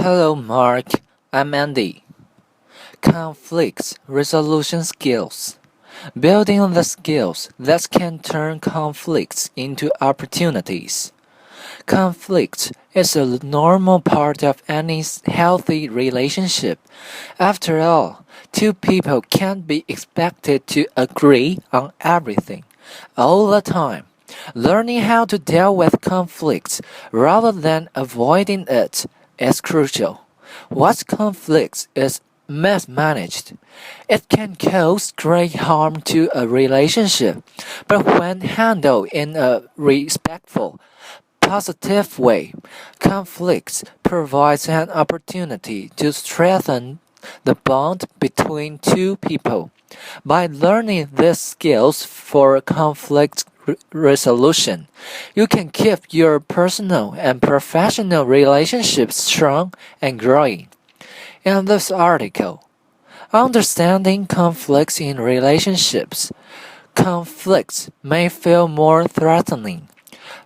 Hello, Mark. I'm Andy. Conflict resolution skills. Building on the skills that can turn conflicts into opportunities. Conflict is a normal part of any healthy relationship. After all, two people can't be expected to agree on everything all the time. Learning how to deal with conflicts rather than avoiding it is crucial. Once conflict is mismanaged, it can cause great harm to a relationship, but when handled in a respectful, positive way, conflict provides an opportunity to strengthen the bond between two people. By learning these skills for conflict resolution, you can keep your personal and professional relationships strong and growing. In this article, understanding conflicts in relationships. Conflicts may feel more threatening.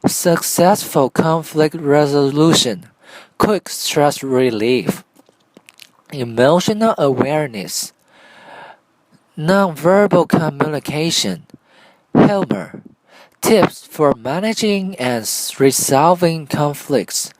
Successful conflict resolution, quick stress relief, emotional awareness, nonverbal communication, humor, tips for managing and resolving conflicts,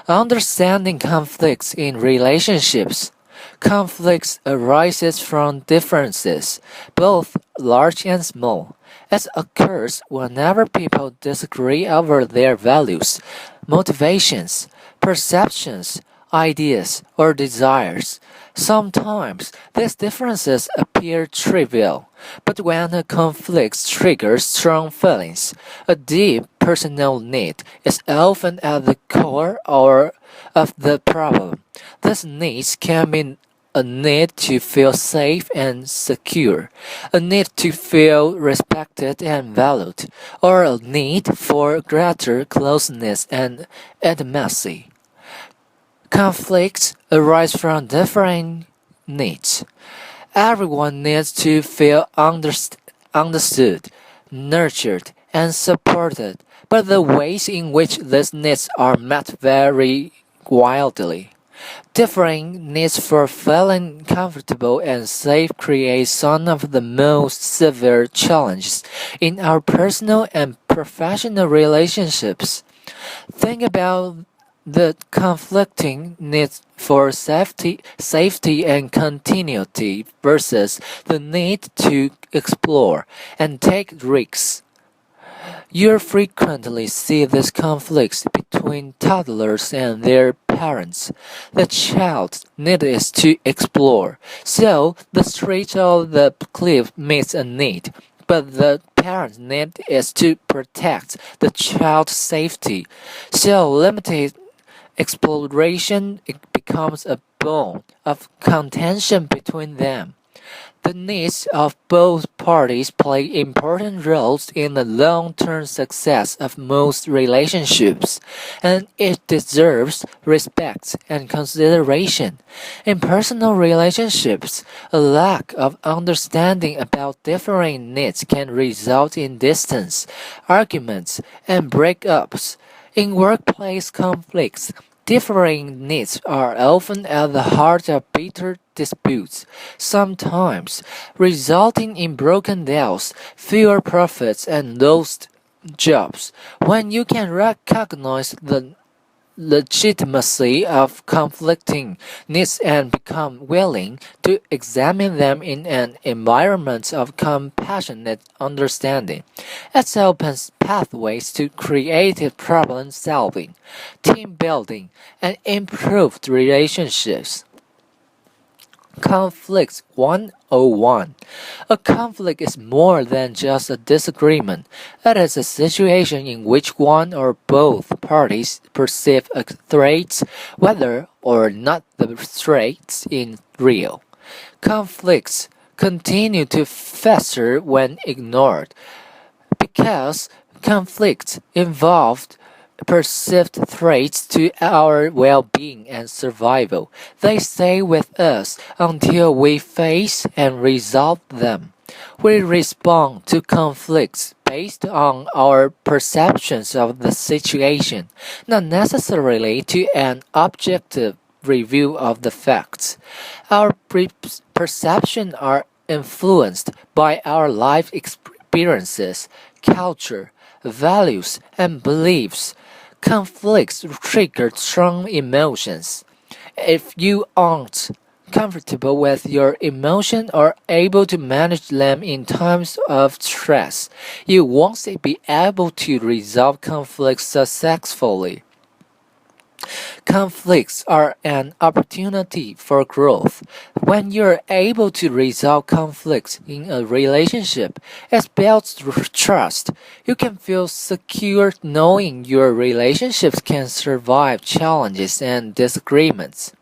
understanding conflicts in relationships. Conflicts arises from differences, both large and small. It occurs whenever people disagree over their values, motivations, perceptions, ideas, or desires. Sometimes these differences appear trivial, but when a conflict triggers strong feelings, a deep personal need is often at the core of the problem. This need can be a need to feel safe and secure, a need to feel respected and valued, or a need for greater closeness and intimacy. Conflicts arise from differing needs. Everyone needs to feel understood, nurtured, and supported, but the ways in which these needs are met vary wildly. Differing needs for feeling comfortable and safe create some of the most severe challenges in our personal and professional relationships. Think about the conflicting needs for safety and continuity versus the need to explore and take risks. You frequently see these conflicts between toddlers and their parents. The child's need is to explore, so the stretch of the cliff meets a need, but the parent's need is to protect the child's safety, so limited exploration becomes a bone of contention between them. The needs of both parties play important roles in the long-term success of most relationships, and it deserves respect and consideration. In personal relationships, a lack of understanding about differing needs can result in distance, arguments, and breakups. In workplace conflicts, differing needs are often at the heart of bitter disputes, sometimes resulting in broken deals, fewer profits, and lost jobs. When you can recognize the legitimacy of conflicting needs and become willing to examine them in an environment of compassionate understanding, it opens pathways to creative problem solving, team building, and improved relationships. Conflict 101. A conflict is more than just a disagreement. It is a situation in which one or both parties perceive a threat, whether or not the threat is real. Conflicts continue to fester when ignored because conflicts involved perceived threats to our well-being and survival. They stay with us until we face and resolve them. We respond to conflicts based on our perceptions of the situation, not necessarily to an objective review of the facts. Our perceptions are influenced by our life experiences, culture, values, and beliefs. Conflicts trigger strong emotions. If you aren't comfortable with your emotions or able to manage them in times of stress, you won't be able to resolve conflicts successfully. Conflicts are an opportunity for growth. When you're able to resolve conflicts in a relationship, it builds trust. You can feel secure knowing your relationships can survive challenges and disagreements.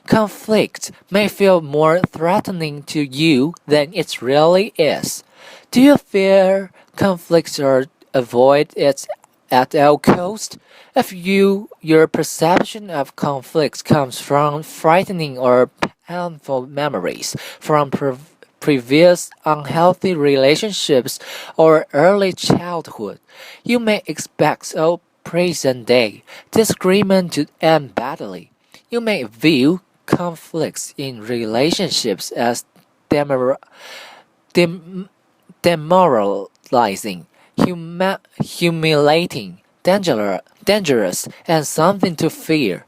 Conflict may feel more threatening to you than it really is. Do you fear conflicts or avoid it at all cost? If your perception of conflicts comes from frightening or painful memories from previous unhealthy relationships or early childhood, you may expect a present day disagreement to end badly. You may view conflicts in relationships as demor- dem- demoralizing, humiliating, dangerous, and something to fear.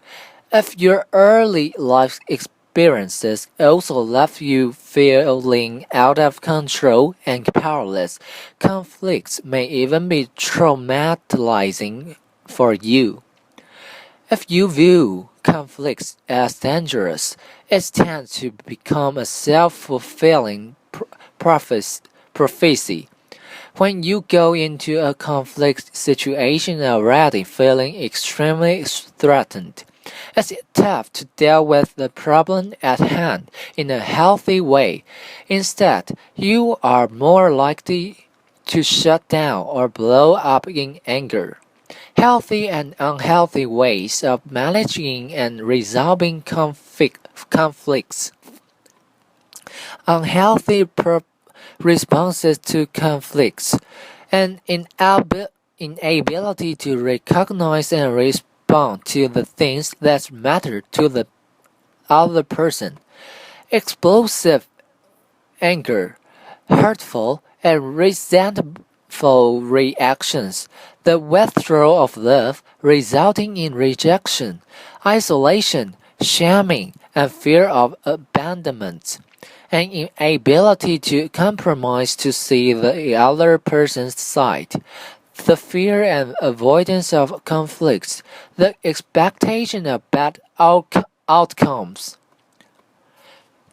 If your early life experiences also left you feeling out of control and powerless, conflicts may even be traumatizing for you. If you view conflicts as dangerous, it tends to become a self-fulfilling prophecy. When you go into a conflict situation already feeling extremely threatened, it's tough to deal with the problem at hand in a healthy way. Instead, you are more likely to shut down or blow up in anger. Healthy and unhealthy ways of managing and resolving conflicts. Unhealthy responses to conflicts. An inability to recognize and respond to the things that matter to the other person. Explosive anger, hurtful and resentful reactions, the withdrawal of love resulting in rejection, isolation, shaming, and fear of abandonment, an inability to compromise to see the other person's side. The fear and avoidance of conflicts, the expectation of bad outcomes.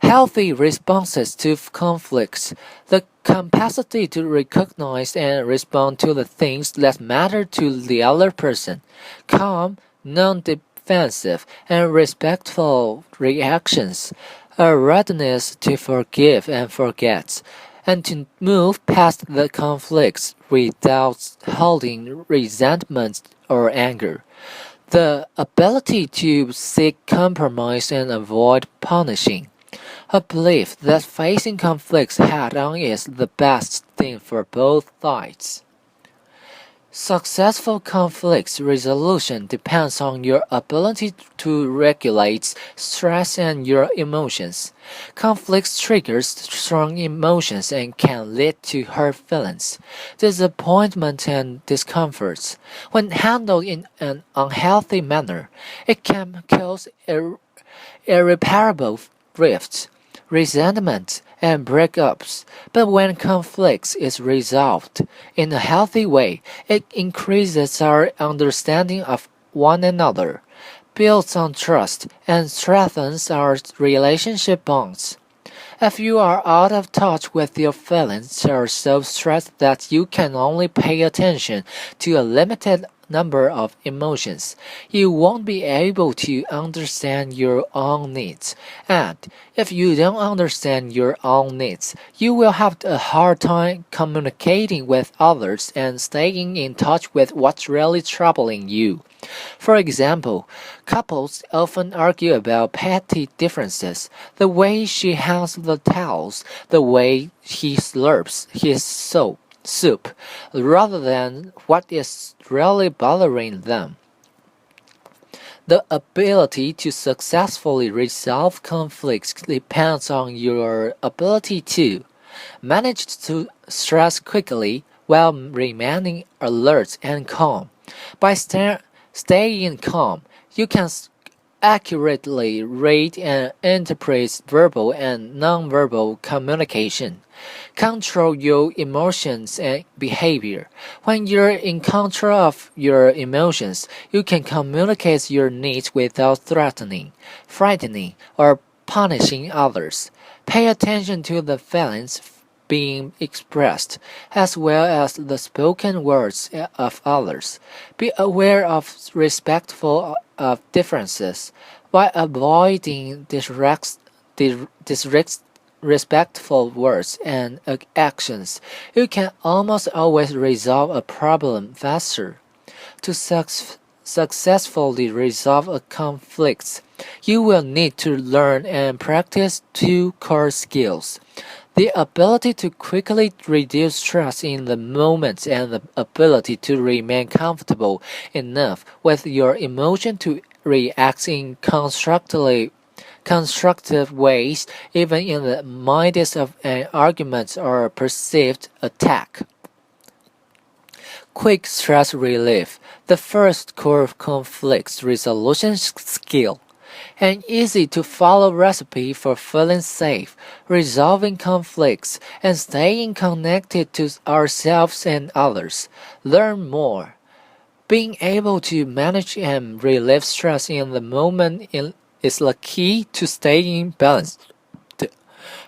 Healthy responses to conflicts, the capacity to recognize and respond to the things that matter to the other person. Calm, non-defensive, and respectful reactions. A readiness to forgive and forget, and to move past the conflicts without holding resentment or anger. The ability to seek compromise and avoid punishing. A belief that facing conflicts head on is the best thing for both sides. Successful conflict resolution depends on your ability to regulate stress and your emotions. Conflict triggers strong emotions and can lead to hurt feelings, disappointment, and discomforts. When handled in an unhealthy manner, it can cause irreparable rifts, resentment, and breakups. But when conflict is resolved in a healthy way, it increases our understanding of one another, builds on trust, and strengthens our relationship bonds. If you are out of touch with your feelings or so stressed that you can only pay attention to a limited number of emotions, you won't be able to understand your own needs. And if you don't understand your own needs, you will have a hard time communicating with others and staying in touch with what's really troubling you. For example, couples often argue about petty differences, the way she hands the towels, the way he slurps his soup, rather than what is really bothering them. The ability to successfully resolve conflicts depends on your ability to manage to stress quickly while remaining alert and calm. By staying calm, you can accurately read and interpret verbal and nonverbal communication. Control your emotions and behavior. When you're in control of your emotions, you can communicate your needs without threatening, frightening, or punishing others. Pay attention to the feelings being expressed, as well as the spoken words of others. Be aware of respectful of differences, while avoiding disrespectful words and actions. You can almost always resolve a problem faster. To successfully resolve a conflict, you will need to learn and practice two core skills: the ability to quickly reduce stress in the moment and the ability to remain comfortable enough with your emotion to react in constructive ways even in the midst of an argument or a perceived attack. Quick stress relief, the first core conflict resolution skill. An easy to follow recipe for feeling safe, resolving conflicts, and staying connected to ourselves and others. Learn more. Being able to manage and relieve stress in the moment is the key to staying balanced,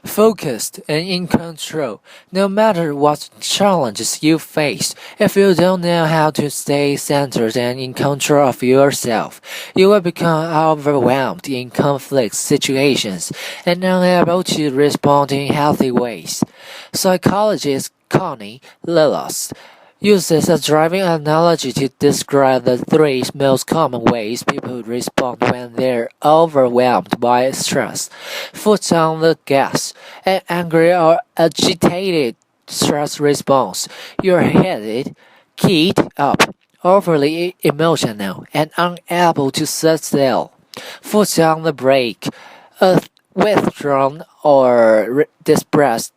focused, and in control. No matter what challenges you face, if you don't know how to stay centered and in control of yourself, you will become overwhelmed in conflict situations and unable to respond in healthy ways. Psychologist Connie Lillas uses a driving analogy to describe the three most common ways people respond when they're overwhelmed by stress: foot on the gas, an angry or agitated stress response; you're heated, keyed up, overly emotional, and unable to sit still; foot on the brake, a withdrawn or depressed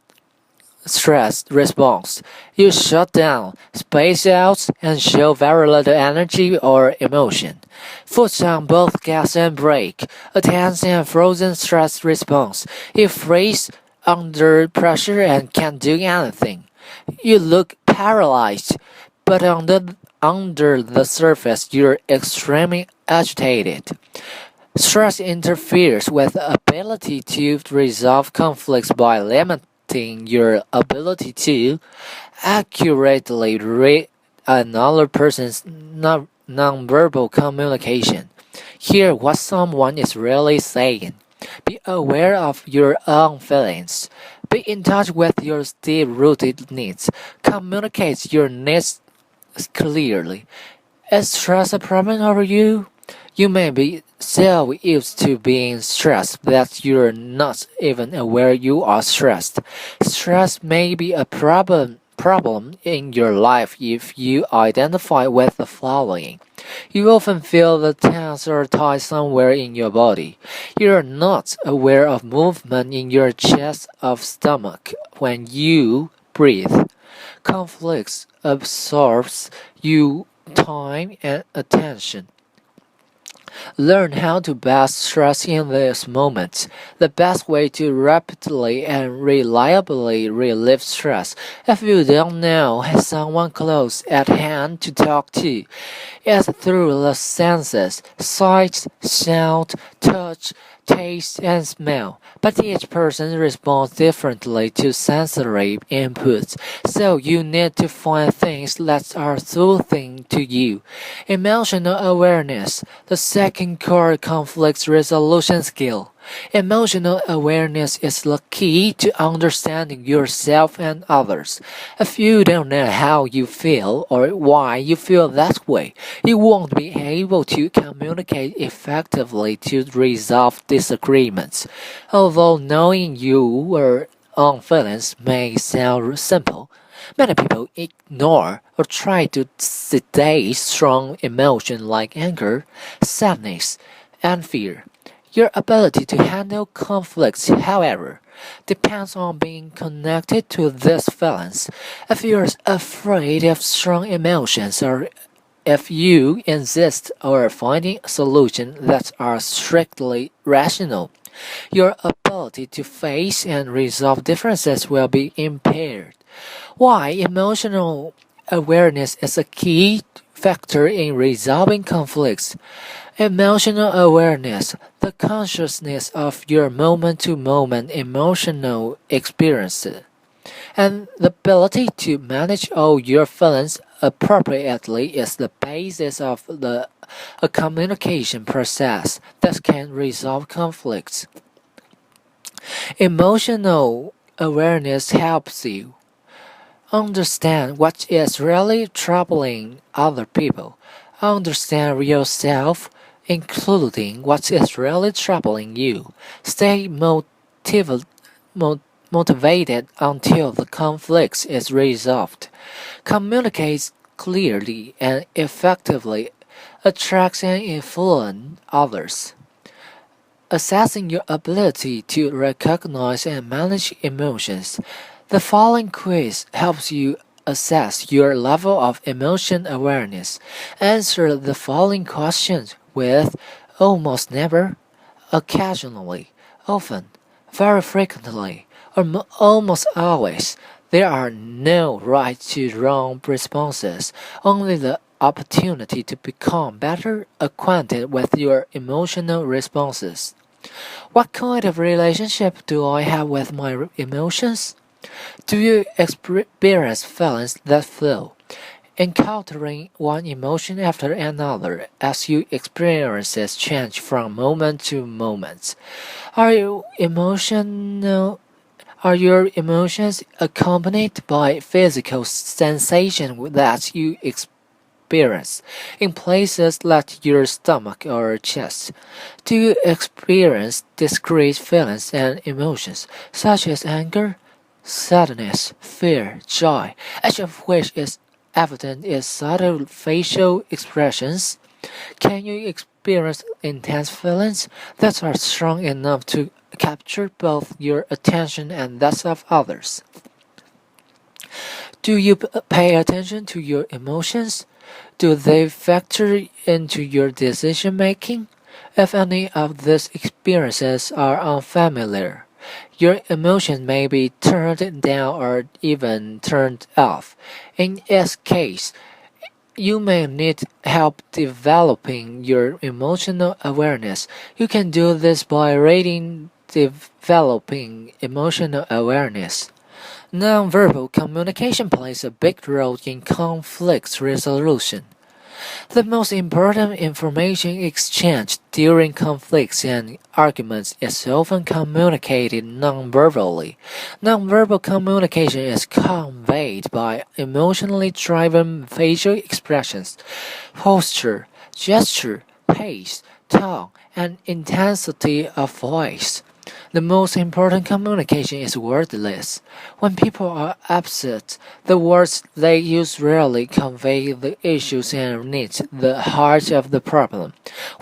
stress response. You shut down, space out, and show very little energy or emotion. Foot on both gas and brake, a tense and frozen stress response. You freeze under pressure and can't do anything. You look paralyzed, but under the surface you're extremely agitated. Stress interferes with the ability to resolve conflicts by limiting your ability to accurately read another person's nonverbal communication. Hear what someone is really saying. Be aware of your own feelings. Be in touch with your deep-rooted needs. Communicate your needs clearly. Is stress a problem over you? You may be so used to being stressed that you're not even aware you are stressed. Stress may be a problem in your life if you identify with the following. You often feel the tense or tight somewhere in your body. You're not aware of movement in your chest or stomach when you breathe. Conflicts absorbs you time and attention. Learn how to best stress in this moment. The best way to rapidly and reliably relieve stress, if you don't know someone close at hand to talk to, is through the senses: sight, sound, touch, taste, and smell. But each person responds differently to sensory inputs, so you need to find things that are soothing to you. Emotional awareness, the second core conflict resolution skill. Emotional awareness is the key to understanding yourself and others. If you don't know how you feel or why you feel that way, you won't be able to communicate effectively to resolve disagreements. Although knowing your own feelings may sound simple, Many people ignore or try to sedate strong emotions like anger, sadness, and fear. Your ability to handle conflicts, however, depends on being connected to these feelings. If you're afraid of strong emotions or if you insist on finding solutions that are strictly rational, your ability to face and resolve differences will be impaired. Why emotional awareness is a key factor in resolving conflicts. Emotional awareness, the consciousness of your moment to moment emotional experiences, and the ability to manage all your feelings appropriately is the basis of a communication process that can resolve conflicts. Emotional awareness helps you understand what is really troubling other people, understand yourself, including what is really troubling you. Stay mo- motivated until the conflict is resolved. Communicate clearly and effectively, attracts and influence others. Assessing your ability to recognize and manage emotions. The following quiz helps you assess your level of emotion awareness. Answer the following questions with almost never, occasionally, often, very frequently, or almost always. There are no right to wrong responses, only the opportunity to become better acquainted with your emotional responses. What kind of relationship do I have with my emotions? Do you experience feelings that flow, encountering one emotion after another as your experiences change from moment to moment? Are you emotional? Are your emotions accompanied by physical sensation that you experience in places like your stomach or chest? Do you experience discrete feelings and emotions such as anger, sadness, fear, joy, each of which is evident in subtle facial expressions? Can you experience intense feelings that are strong enough to capture both your attention and that of others? Do you pay attention to your emotions? Do they factor into your decision making? If any of these experiences are unfamiliar, your emotion may be turned down or even turned off. In its case, you may need help developing your emotional awareness. You can do this by reading Developing Emotional Awareness. Nonverbal communication plays a big role in conflict resolution. The most important information exchanged during conflicts and arguments is often communicated nonverbally. Nonverbal communication is conveyed by emotionally driven facial expressions, posture, gesture, pace, tone, and intensity of voice. The most important communication is wordless. When people are upset, the words they use rarely convey the issues and needs the heart of the problem.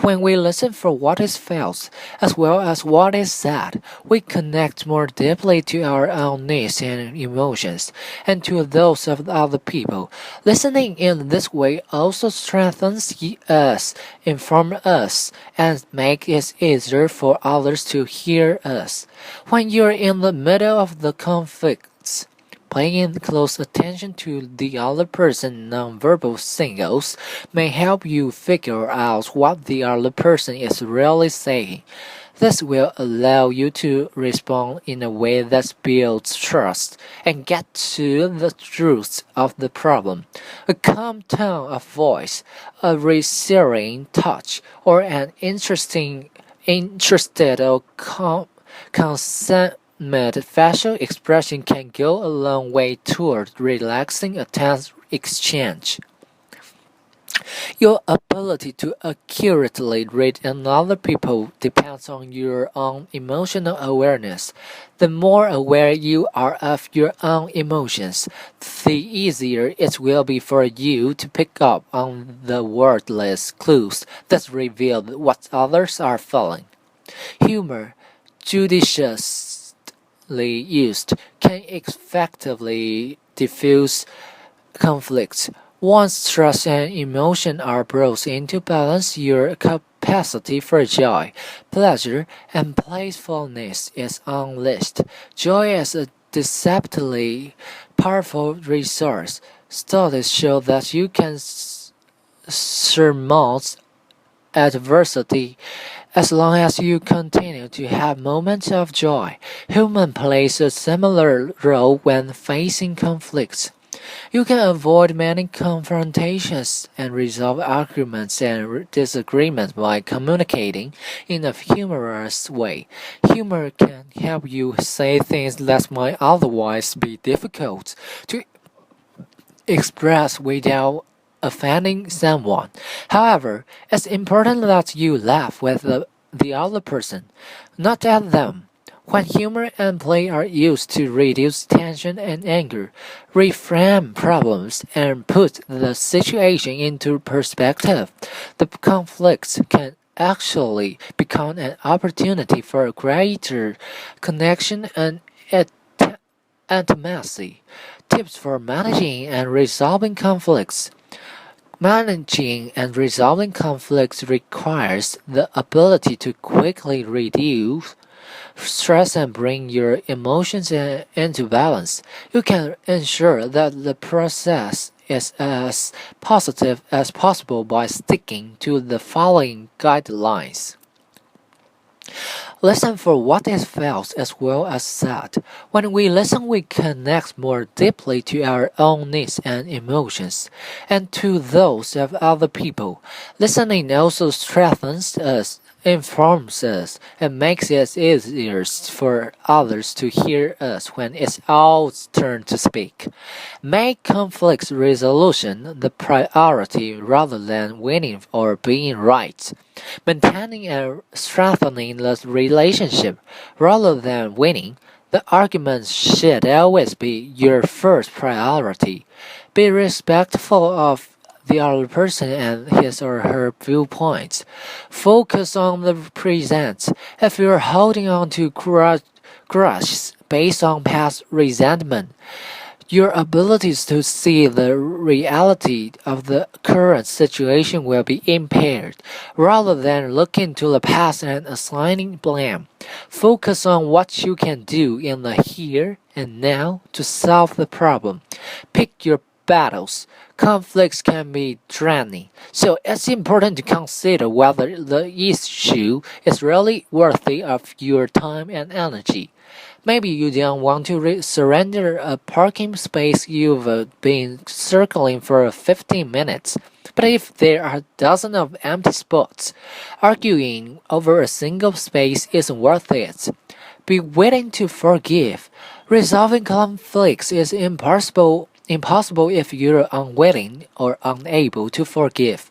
When we listen for what is felt, as well as what is said, we connect more deeply to our own needs and emotions, and to those of other people. Listening in this way also strengthens us, informs us, and makes it easier for others to hear us. When you're in the middle of the conflicts, paying close attention to the other person's nonverbal signals may help you figure out what the other person is really saying. This will allow you to respond in a way that builds trust and get to the truth of the problem. A calm tone of voice, a reassuring touch, or an interested or consummated facial expression can go a long way toward relaxing a tense exchange. Your ability to accurately read another people depends on your own emotional awareness. The more aware you are of your own emotions, the easier it will be for you to pick up on the wordless clues that reveal what others are feeling. Humor, judiciously used, can effectively diffuse conflicts. Once stress and emotion are brought into balance, your capacity for joy, pleasure, and playfulness is unleashed. Joy is a deceptively powerful resource. Studies show that you can surmount adversity as long as you continue to have moments of joy. Human plays a similar role when facing conflicts. You can avoid many confrontations and resolve arguments and disagreements by communicating in a humorous way. Humor can help you say things that might otherwise be difficult to express without offending someone. However, it's important that you laugh with the other person, not at them. When humor and play are used to reduce tension and anger, reframe problems, and put the situation into perspective, the conflicts can actually become an opportunity for greater connection and intimacy. Tips for managing and resolving conflicts. Managing and resolving conflicts requires the ability to quickly reduce stress and bring your emotions into balance. You can ensure that the process is as positive as possible by sticking to the following guidelines. Listen for what is felt as well as said. When we listen, we connect more deeply to our own needs and emotions, and to those of other people. Listening also strengthens us, informs us, and makes it easier for others to hear us when it's our turn to speak. Make conflict resolution the priority rather than winning or being right. Maintaining and strengthening the relationship rather than winning, the argument should always be your first priority. Be respectful of the other person and his or her viewpoints. Focus on the present. If you're holding on to grudges based on past resentment, your abilities to see the reality of the current situation will be impaired. Rather than looking to the past and assigning blame, focus on what you can do in the here and now to solve the problem. Pick your battles. Conflicts can be draining, so it's important to consider whether the issue is really worthy of your time and energy. Maybe you don't want to surrender a parking space you've been circling for 15 minutes. But if there are dozens of empty spots, arguing over a single space isn't worth it. Be willing to forgive. Resolving conflicts is impossible if you're unwilling or unable to forgive.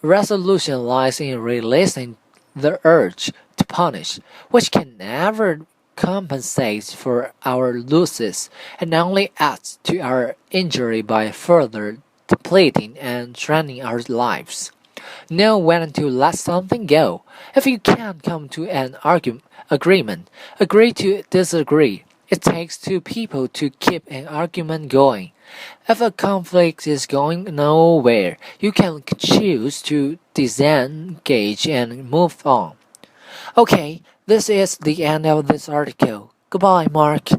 Resolution lies in releasing the urge to punish, which can never compensate for our losses and only adds to our injury by further depleting and draining our lives. Know when to let something go. If you can't come to an agreement, agree to disagree. It takes two people to keep an argument going. If a conflict is going nowhere, you can choose to disengage and move on. Okay, this is the end of this article. Goodbye, Mark.